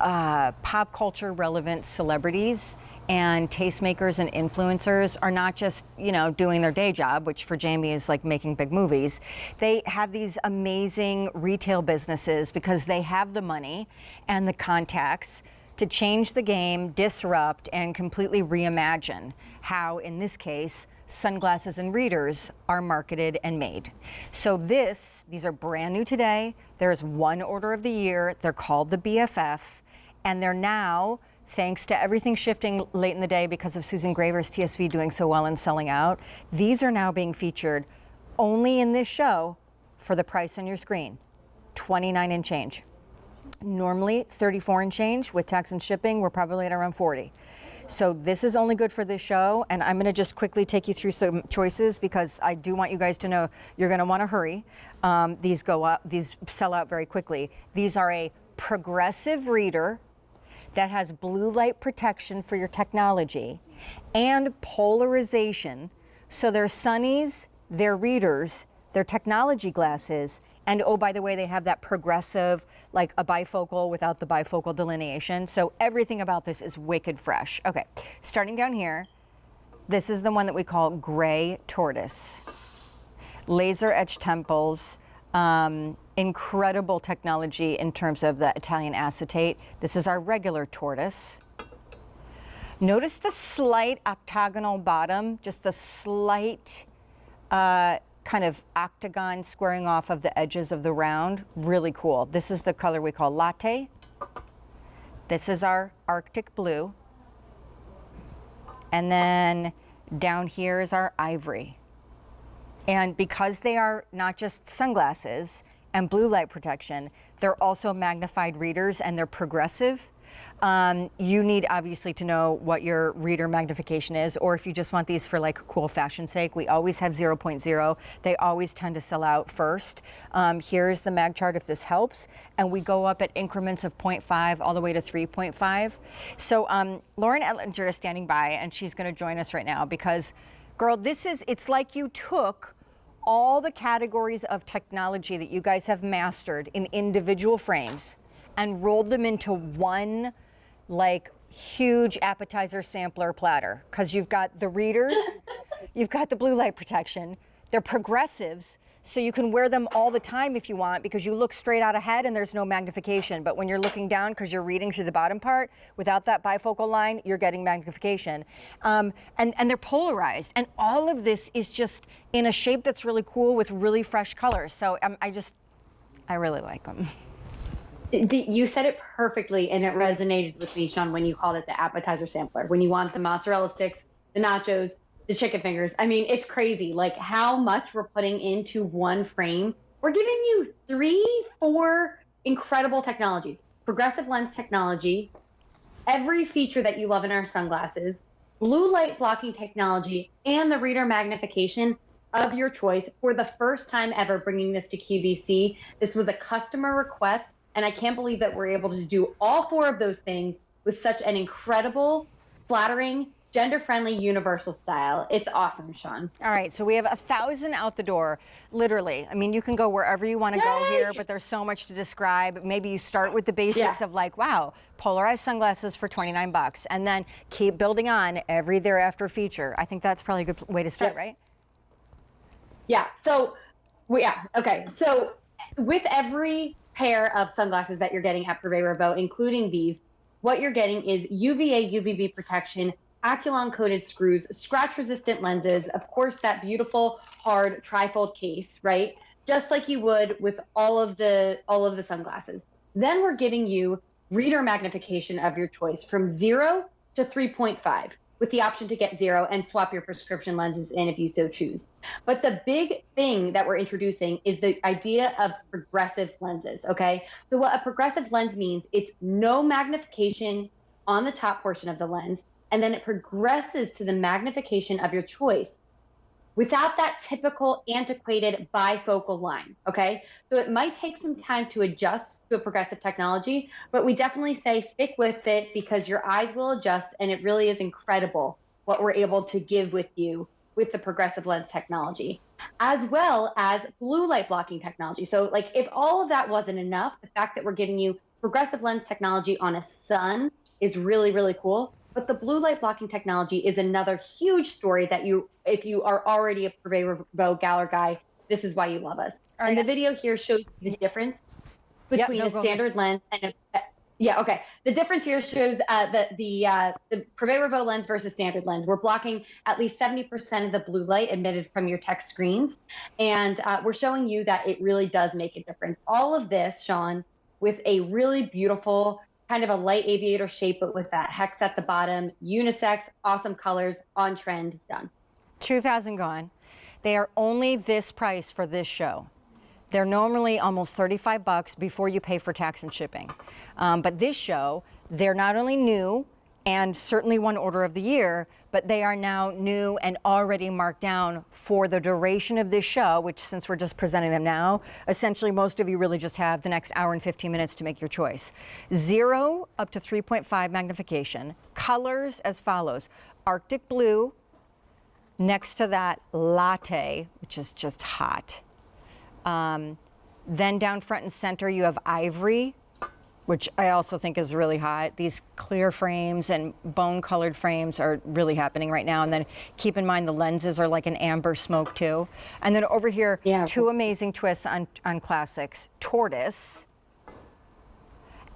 pop culture relevant celebrities and tastemakers and influencers are not just, you know, doing their day job, which for Jamie is like making big movies. They have these amazing retail businesses because they have the money and the contacts to change the game, disrupt, and completely reimagine how, in this case, sunglasses and readers are marketed and made. So these are brand new today. There's one order of the year. They're called the BFF, and they're now, thanks to everything shifting late in the day because of Susan Graver's TSV doing so well and selling out, these are now being featured only in this show for the price on your screen, $29 and change. Normally $34 and change with tax and shipping, we're probably at around $40. So this is only good for this show, and I'm going to just quickly take you through some choices because I do want you guys to know you're going to want to hurry. These sell out very quickly. These are a progressive reader that has blue light protection for your technology and polarization. So they're sunnies, they're readers, they're technology glasses, and oh, by the way, they have that progressive, like a bifocal without the bifocal delineation. So everything about this is wicked fresh. Okay, starting down here, this is the one that we call Gray Tortoise. Laser etched temples, incredible technology in terms of the Italian acetate. This is our regular Tortoise. Notice the slight octagonal bottom, just a slight kind of octagon squaring off of the edges of the round. Really cool. This is the color we call latte. This is our Arctic blue. And then down here is our ivory. And because they are not just sunglasses and blue light protection, they're also magnified readers and they're progressive. You need obviously to know what your reader magnification is, or if you just want these for like cool fashion sake, we always have 0.0. They always tend to sell out first. Here's the mag chart if this helps, and we go up at increments of 0.5 all the way to 3.5. So Lauren Etlinger is standing by, and she's going to join us right now because, girl, it's like you took all the categories of technology that you guys have mastered in individual frames and rolled them into one like huge appetizer sampler platter, because you've got the readers, you've got the blue light protection, they're progressives, so you can wear them all the time if you want because you look straight out ahead and there's no magnification. But when you're looking down because you're reading through the bottom part without that bifocal line, you're getting magnification. And they're polarized, and all of this is just in a shape that's really cool with really fresh colors. So I really like them. You said it perfectly, and it resonated with me, Sean, when you called it the appetizer sampler. When you want the mozzarella sticks, the nachos, the chicken fingers. I mean, it's crazy, like how much we're putting into one frame. We're giving you 3-4 incredible technologies. Progressive lens technology, every feature that you love in our sunglasses, blue light blocking technology, and the reader magnification of your choice for the first time ever bringing this to QVC. This was a customer request. And I can't believe that we're able to do all 4 of those things with such an incredible, flattering, gender-friendly, universal style. It's awesome, Sean. All right, so we have 1,000 out the door, literally. I mean, you can go wherever you want to go here, but there's so much to describe. Maybe you start with the basics of like, wow, polarized sunglasses for $29, and then keep building on every thereafter feature. I think that's probably a good way to start, right? Yeah, so, okay. So with every pair of sunglasses that you're getting at Prive Revaux, including these, what you're getting is UVA, UVB protection, Aculon coated screws, scratch resistant lenses, of course, that beautiful hard trifold case, right? Just like you would with all of the sunglasses. Then we're giving you reader magnification of your choice from 0 to 3.5. with the option to get 0 and swap your prescription lenses in if you so choose. But the big thing that we're introducing is the idea of progressive lenses, okay? So what a progressive lens means, it's no magnification on the top portion of the lens, and then it progresses to the magnification of your choice without that typical antiquated bifocal line, okay? So it might take some time to adjust to a progressive technology, but we definitely say stick with it because your eyes will adjust, and it really is incredible what we're able to give with you with the progressive lens technology, as well as blue light blocking technology. So like if all of that wasn't enough, the fact that we're giving you progressive lens technology on a sun is really, really cool. But the blue light blocking technology is another huge story that if you are already a Prive Revaux Galler guy, this is why you love us. All And right. the video here shows you the difference between No, a go ahead. standard lens and yeah, okay. The difference here shows the Prive Revaux lens versus standard lens. We're blocking at least 70% of the blue light emitted from your tech screens. And we're showing you that it really does make a difference. All of this, Sean, with a really beautiful kind of a light aviator shape, but with that hex at the bottom, unisex, awesome colors, on trend, done. 2,000 gone. They are only this price for this show. They're normally almost $35 before you pay for tax and shipping. But this show, they're not only new and certainly one order of the year, but they are now new and already marked down for the duration of this show, which, since we're just presenting them now, essentially most of you really just have the next hour and 15 minutes to make your choice. 0 up to 3.5 magnification. Colors as follows: Arctic blue, next to that latte, which is just hot. Then down front and center, you have ivory, which I also think is really hot. These clear frames and bone-colored frames are really happening right now. And then keep in mind the lenses are like an amber smoke too. And then over here, two amazing twists on classics: Tortoise,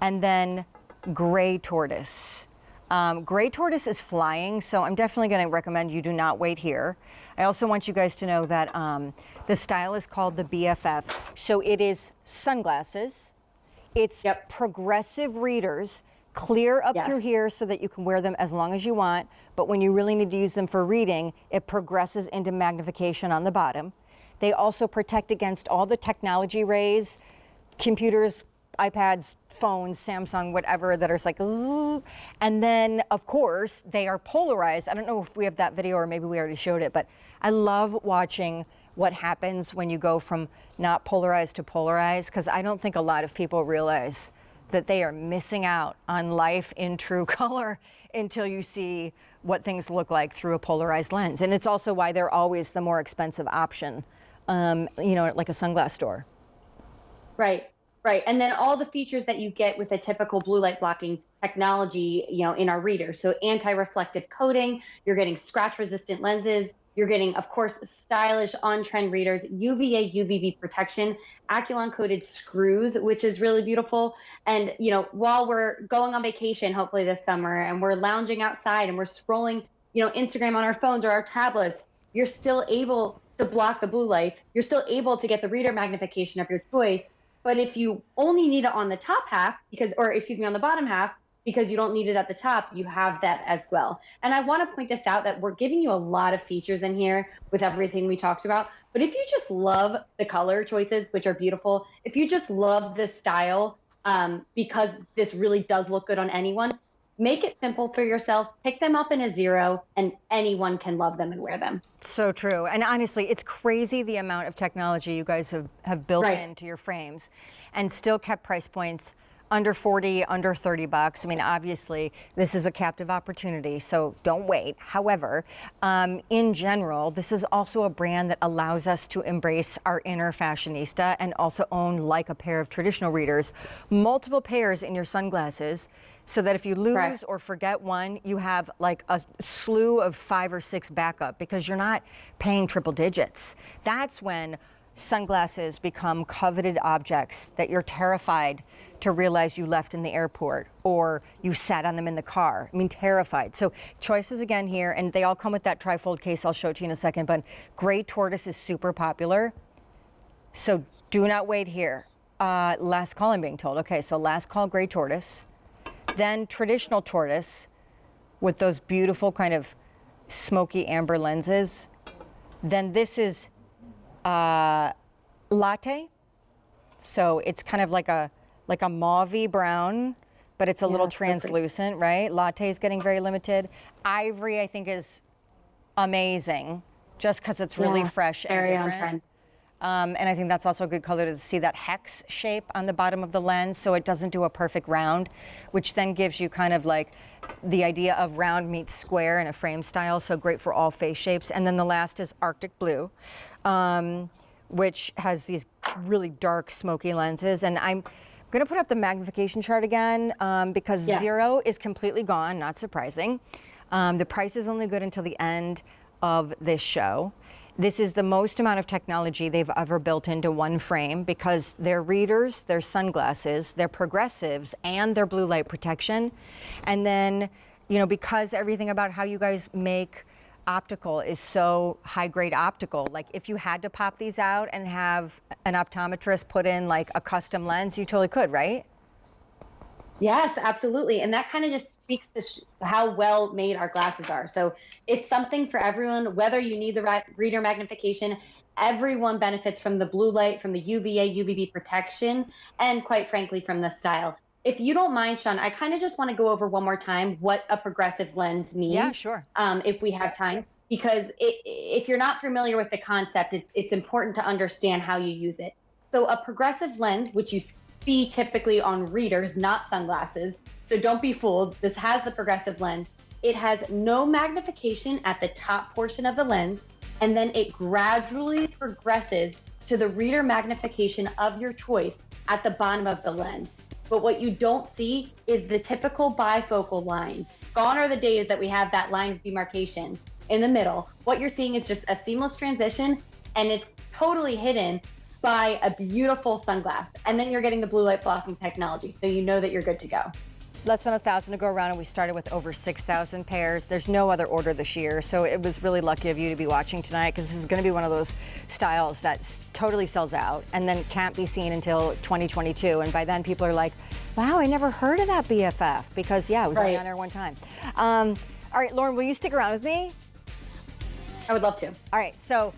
and then Gray Tortoise. Gray Tortoise is flying, so I'm definitely going to recommend you do not wait here. I also want you guys to know that the style is called the BFF. So it is sunglasses. It's progressive readers, clear up through here so that you can wear them as long as you want. But when you really need to use them for reading, it progresses into magnification on the bottom. They also protect against all the technology rays, computers, iPads, phones, Samsung, whatever, that are like, zzz. And then, of course, they are polarized. I don't know if we have that video or maybe we already showed it, but I love watching what happens when you go from not polarized to polarized, because I don't think a lot of people realize that they are missing out on life in true color until you see what things look like through a polarized lens. And it's also why they're always the more expensive option, like a sunglass store. Right. Right. And then all the features that you get with a typical blue light blocking technology, in our reader. So anti-reflective coating, you're getting scratch resistant lenses, you're getting, of course, stylish on-trend readers, UVA, UVB protection, Aculon coated screws, which is really beautiful. And, while we're going on vacation, hopefully this summer, and we're lounging outside and we're scrolling, Instagram on our phones or our tablets, you're still able to block the blue lights. You're still able to get the reader magnification of your choice. But if you only need it on the top half, on the bottom half, because you don't need it at the top, you have that as well. And I want to point this out, that we're giving you a lot of features in here with everything we talked about. But if you just love the color choices, which are beautiful, if you just love the style, because this really does look good on anyone, make it simple for yourself, pick them up in a 0, and anyone can love them and wear them. So true. And honestly, it's crazy the amount of technology you guys have built into your frames and still kept price points under 40, under $30. I mean, obviously, this is a captive opportunity, so don't wait. However, in general, this is also a brand that allows us to embrace our inner fashionista and also own, like a pair of traditional readers, multiple pairs in your sunglasses, so that if you lose or forget one, you have like a slew of 5 or 6 backup, because you're not paying triple digits. That's when sunglasses become coveted objects that you're terrified to realize you left in the airport or you sat on them in the car. I mean, terrified. So choices again here, and they all come with that trifold case. I'll show it to you in a second, but Gray Tortoise is super popular. So do not wait here. Last call, I'm being told. Okay, so last call, Gray Tortoise. Then traditional Tortoise with those beautiful kind of smoky amber lenses. Then this is latte. So it's kind of like a mauve-y brown, but it's a little translucent, right? Latte is getting very limited. Ivory, I think, is amazing, just because it's really fresh and very different. on trend. And I think that's also a good color to see that hex shape on the bottom of the lens, so it doesn't do a perfect round, which then gives you kind of like the idea of round meets square in a frame style, so great for all face shapes. And then the last is Arctic Blue, which has these really dark, smoky lenses. And I'm going to put up the magnification chart again because 0 is completely gone, not surprising. The price is only good until the end of this show. This is the most amount of technology they've ever built into one frame because their readers, their sunglasses, their progressives, and their blue light protection. And then, you know, because everything about how you guys make optical is so high grade optical, like if you had to pop these out and have an optometrist put in like a custom lens, you totally could, right? Yes, absolutely. And that kind of just speaks to how well made our glasses are. So it's something for everyone, whether you need the reader magnification, everyone benefits from the blue light, from the UVA, UVB protection, and quite frankly, from the style. If you don't mind, Sean, I kind of just want to go over one more time what a progressive lens means. Yeah, sure. If we have time, because if you're not familiar with the concept, it's important to understand how you use it. So a progressive lens, which you see typically on readers, not sunglasses, so don't be fooled. This has the progressive lens. It has no magnification at the top portion of the lens, and then it gradually progresses to the reader magnification of your choice at the bottom of the lens. But what you don't see is the typical bifocal line. Gone are the days that we have that line of demarcation in the middle. What you're seeing is just a seamless transition, and it's totally hidden by a beautiful sunglass. And then you're getting the blue light blocking technology, so you know that you're good to go. Less than 1,000 to go around, and we started with over 6,000 pairs. There's no other order this year, so it was really lucky of you to be watching tonight because this is going to be one of those styles that totally sells out and then can't be seen until 2022. And by then, people are like, "Wow, I never heard of that BFF," because yeah, it was only on there one time. All right, Lauren, will you stick around with me? I would love to. All right, so